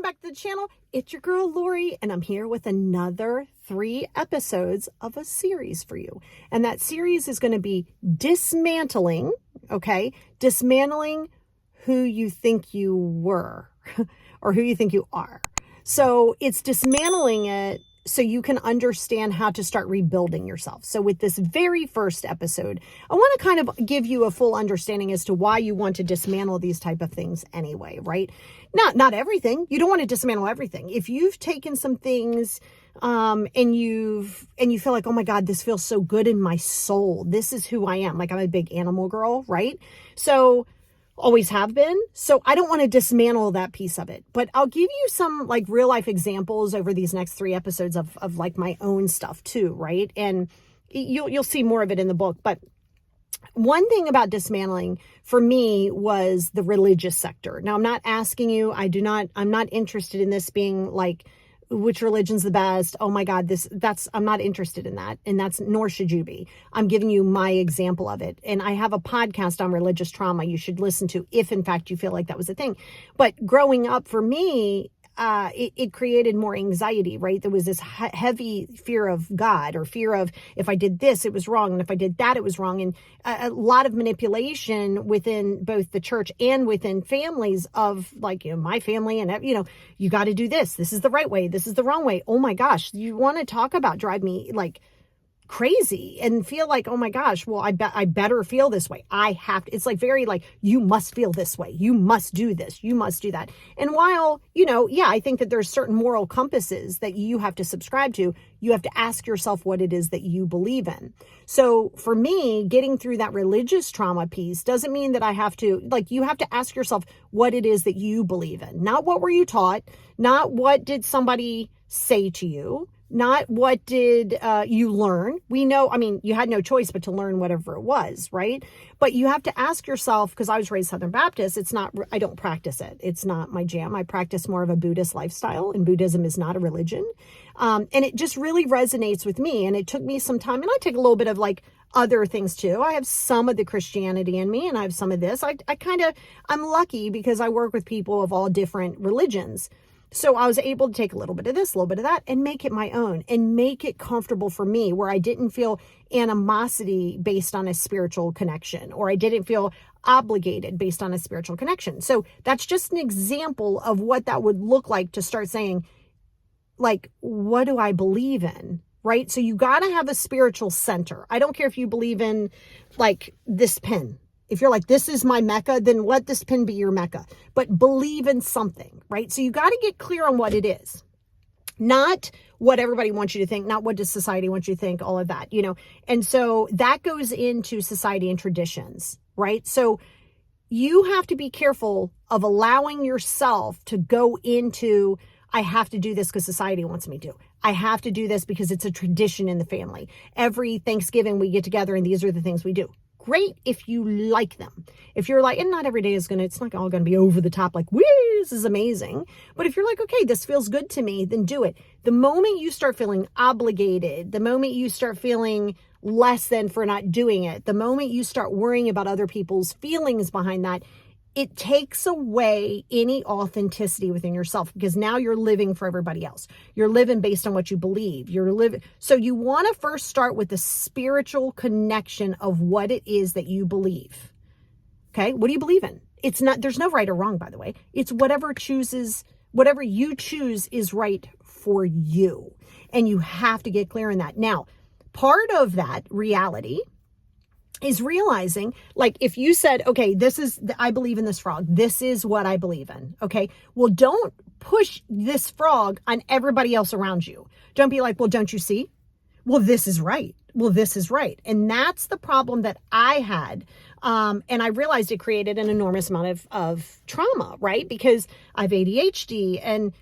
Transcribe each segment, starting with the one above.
back to the channel. It's your girl Lori, and I'm here with another 3 episodes of a series for you. And that series is going to be dismantling, okay? Dismantling who you think you were or who you think you are. So it's dismantling it so you can understand how to start rebuilding yourself. So with this very first episode, I want to kind of give you a full understanding as to why you want to dismantle these type of things anyway, right? Not everything. You don't want to dismantle everything. If you've taken some things and you feel like, oh my God, this feels so good in my soul. This is who I am. Like, I'm a big animal girl, right? So always have been. So I don't want to dismantle that piece of it, but I'll give you some like real life examples over these next 3 episodes of like my own stuff too. Right. And you'll see more of it in the book. But one thing about dismantling for me was the religious sector. Now I'm not asking you, I'm not interested in this being like, which religion's the best? Oh my God, I'm not interested in that. And nor should you be. I'm giving you my example of it. And I have a podcast on religious trauma you should listen to if in fact you feel like that was a thing. But growing up for me, it created more anxiety, right? There was this heavy fear of God, or fear of if I did this, it was wrong. And if I did that, it was wrong. And a lot of manipulation within both the church and within families of like, my family and, you got to do this. This is the right way. This is the wrong way. Oh my gosh. You want to talk about drive me like crazy and feel like, oh my gosh, well, I better feel this way. I have to, it's like very like, you must feel this way. You must do this. You must do that. And while, I think that there's certain moral compasses that you have to subscribe to, you have to ask yourself what it is that you believe in. So for me, getting through that religious trauma piece doesn't mean that I have to, like, you have to ask yourself what it is that you believe in. Not what were you taught, not what did somebody say to you, not what did you learn. We know, you had no choice but to learn whatever it was, right? But you have to ask yourself, because I was raised Southern Baptist, I don't practice it. It's not my jam. I practice more of a Buddhist lifestyle, and Buddhism is not a religion. And it just really resonates with me. And it took me some time, and I take a little bit of like other things too. I have some of the Christianity in me, and I have some of this. I'm lucky because I work with people of all different religions. So I was able to take a little bit of this, a little bit of that, and make it my own and make it comfortable for me, where I didn't feel animosity based on a spiritual connection, or I didn't feel obligated based on a spiritual connection. So that's just an example of what that would look like to start saying, like, what do I believe in? Right? So you got to have a spiritual center. I don't care if you believe in like this pen. If you're like, this is my Mecca, then let this pin be your Mecca. But believe in something, right? So you got to get clear on what it is. Not what everybody wants you to think, not what does society want you to think, all of that, And so that goes into society and traditions, right? So you have to be careful of allowing yourself to go into, I have to do this because society wants me to. I have to do this because it's a tradition in the family. Every Thanksgiving we get together and these are the things we do. Great if you like them. If you're like, and not every day it's not all going to be over the top, like, woo, this is amazing. But if you're like, okay, this feels good to me, then do it. The moment you start feeling obligated, the moment you start feeling less than for not doing it, the moment you start worrying about other people's feelings behind that, it takes away any authenticity within yourself, because now you're living for everybody else. You're living based on what you believe. So you want to first start with the spiritual connection of what it is that you believe. Okay. What do you believe in? There's no right or wrong, by the way. It's whatever you choose is right for you. And you have to get clear on that. Now, part of that reality is realizing, like, if you said, okay, I believe in this frog. This is what I believe in. Okay. Well, don't push this frog on everybody else around you. Don't be like, well, don't you see? Well, this is right. Well, this is right. And that's the problem that I had. And I realized it created an enormous amount of trauma, right? Because I have ADHD, and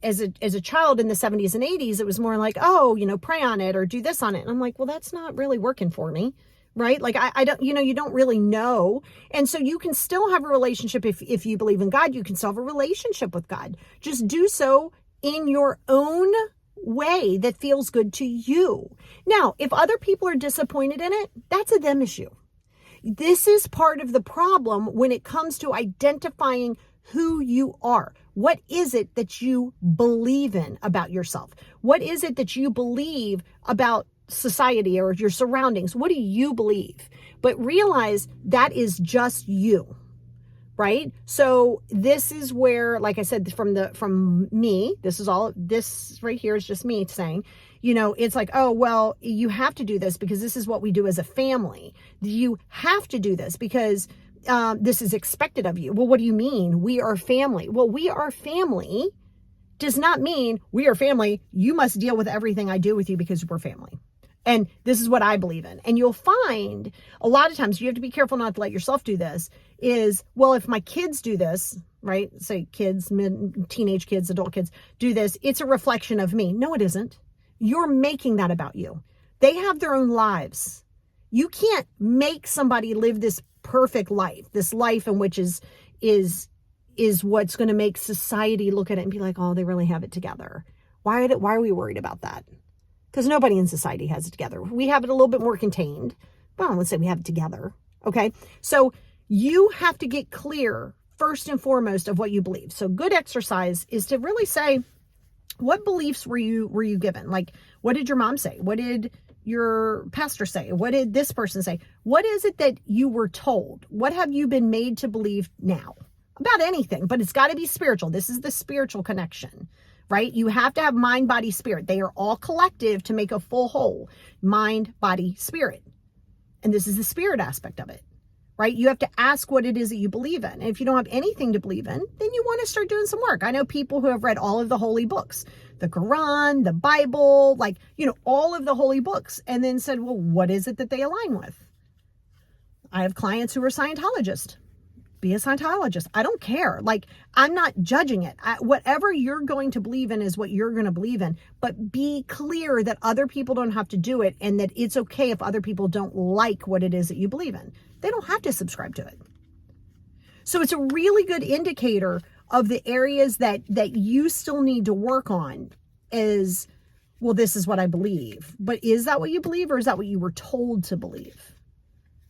as a child in the 70s and 80s, it was more like, oh, pray on it or do this on it. And I'm like, well, that's not really working for me. Right? Like I don't, you don't really know. And so you can still have a relationship. If you believe in God, you can still have a relationship with God. Just do so in your own way that feels good to you. Now, if other people are disappointed in it, that's a them issue. This is part of the problem when it comes to identifying who you are. What is it that you believe in about yourself? What is it that you believe about society or your surroundings? What do you believe? But realize that is just you. Right? So this is where, like I said, from me, this right here is just me saying, it's like, oh, well, you have to do this because this is what we do as a family. You have to do this because this is expected of you. Well, what do you mean? We are family. Well, we are family does not mean we are family. You must deal with everything I do with you because we're family. And this is what I believe in. And you'll find a lot of times, you have to be careful not to let yourself do this, is, well, if my kids do this, right? Say kids, teenage kids, adult kids do this, it's a reflection of me. No, it isn't. You're making that about you. They have their own lives. You can't make somebody live this perfect life, this life in which is what's going to make society look at it and be like, oh, they really have it together. Why are we worried about that? Because nobody in society has it together. We have it a little bit more contained. Well, let's say we have it together. Okay. So you have to get clear first and foremost of what you believe. So good exercise is to really say, what beliefs were you given? Like, what did your mom say? What did your pastor say? What did this person say? What is it that you were told? What have you been made to believe now about anything? But it's got to be spiritual. This is the spiritual connection. Right? You have to have mind, body, spirit. They are all collective to make a full whole. Mind, body, spirit. And this is the spirit aspect of it. Right? You have to ask what it is that you believe in. And if you don't have anything to believe in, then you want to start doing some work. I know people who have read all of the holy books, the Quran, the Bible, all of the holy books, and then said, well, what is it that they align with? I have clients who are Scientologists. Be a Scientologist. I don't care. I'm not judging it. Whatever you're going to believe in is what you're going to believe in. But be clear that other people don't have to do it and that it's okay if other people don't like what it is that you believe in. They don't have to subscribe to it. So it's a really good indicator of the areas that you still need to work on is, well, this is what I believe. But is that what you believe, or is that what you were told to believe?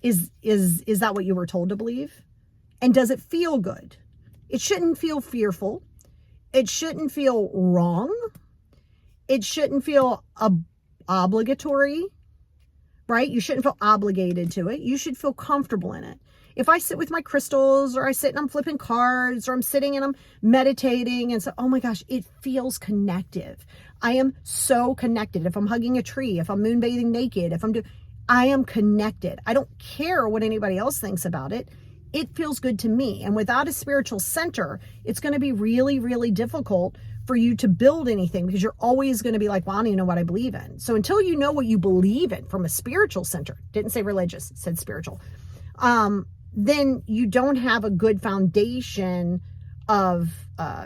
Is that what you were told to believe? And does it feel good? It shouldn't feel fearful. It shouldn't feel wrong. It shouldn't feel obligatory, right? You shouldn't feel obligated to it. You should feel comfortable in it. If I sit with my crystals, or I sit and I'm flipping cards, or I'm sitting and I'm meditating and so, oh my gosh, it feels connective. I am so connected. If I'm hugging a tree, if I'm moonbathing naked, I am connected. I don't care what anybody else thinks about it. It feels good to me. And without a spiritual center, it's going to be really, really difficult for you to build anything, because you're always going to be like, well, I don't even know what I believe in. So until you know what you believe in from a spiritual center, didn't say religious, it said spiritual, then you don't have a good foundation of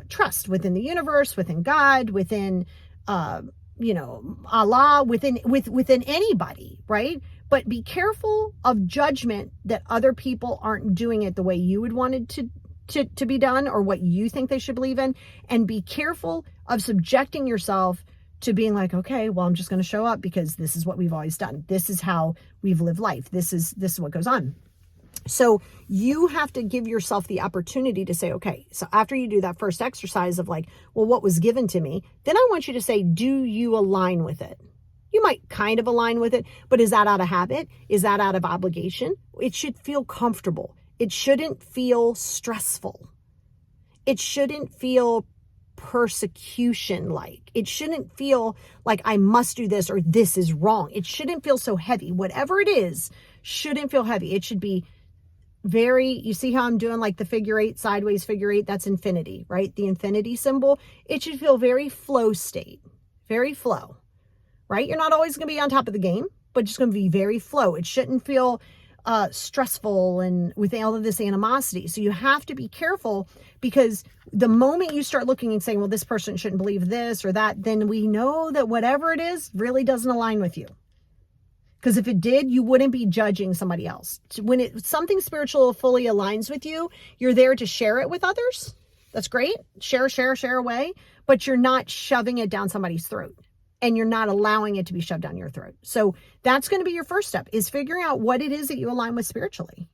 trust within the universe, within God, within, Allah, within anybody, right? But be careful of judgment that other people aren't doing it the way you would want it to be done, or what you think they should believe in. And be careful of subjecting yourself to being like, okay, well, I'm just going to show up because this is what we've always done. This is how we've lived life. This is what goes on. So you have to give yourself the opportunity to say, okay, so after you do that first exercise of like, well, what was given to me? Then I want you to say, do you align with it? You might kind of align with it, but is that out of habit? Is that out of obligation? It should feel comfortable. It shouldn't feel stressful. It shouldn't feel persecution-like. It shouldn't feel like I must do this or this is wrong. It shouldn't feel so heavy. Whatever it is, shouldn't feel heavy. It should be you see how I'm doing like the figure eight, sideways figure eight? That's infinity, right? The infinity symbol. It should feel very flow state, very flow. Right? You're not always going to be on top of the game, but it's going to be very flow. It shouldn't feel stressful and with all of this animosity. So you have to be careful, because the moment you start looking and saying, well, this person shouldn't believe this or that, then we know that whatever it is really doesn't align with you. Because if it did, you wouldn't be judging somebody else. When something spiritual fully aligns with you, you're there to share it with others. That's great. Share away, but you're not shoving it down somebody's throat. And you're not allowing it to be shoved down your throat. So that's going to be your first step, is figuring out what it is that you align with spiritually.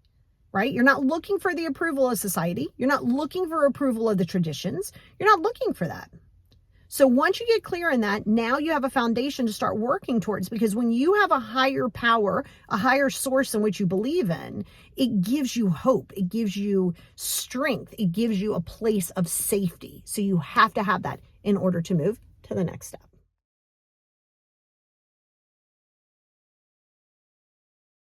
right? You're not looking for the approval of society. You're not looking for approval of the traditions. You're not looking for that. So once you get clear on that, now you have a foundation to start working towards, because when you have a higher power, a higher source in which you believe in, it gives you hope. It gives you strength. It gives you a place of safety. So you have to have that in order to move to the next step.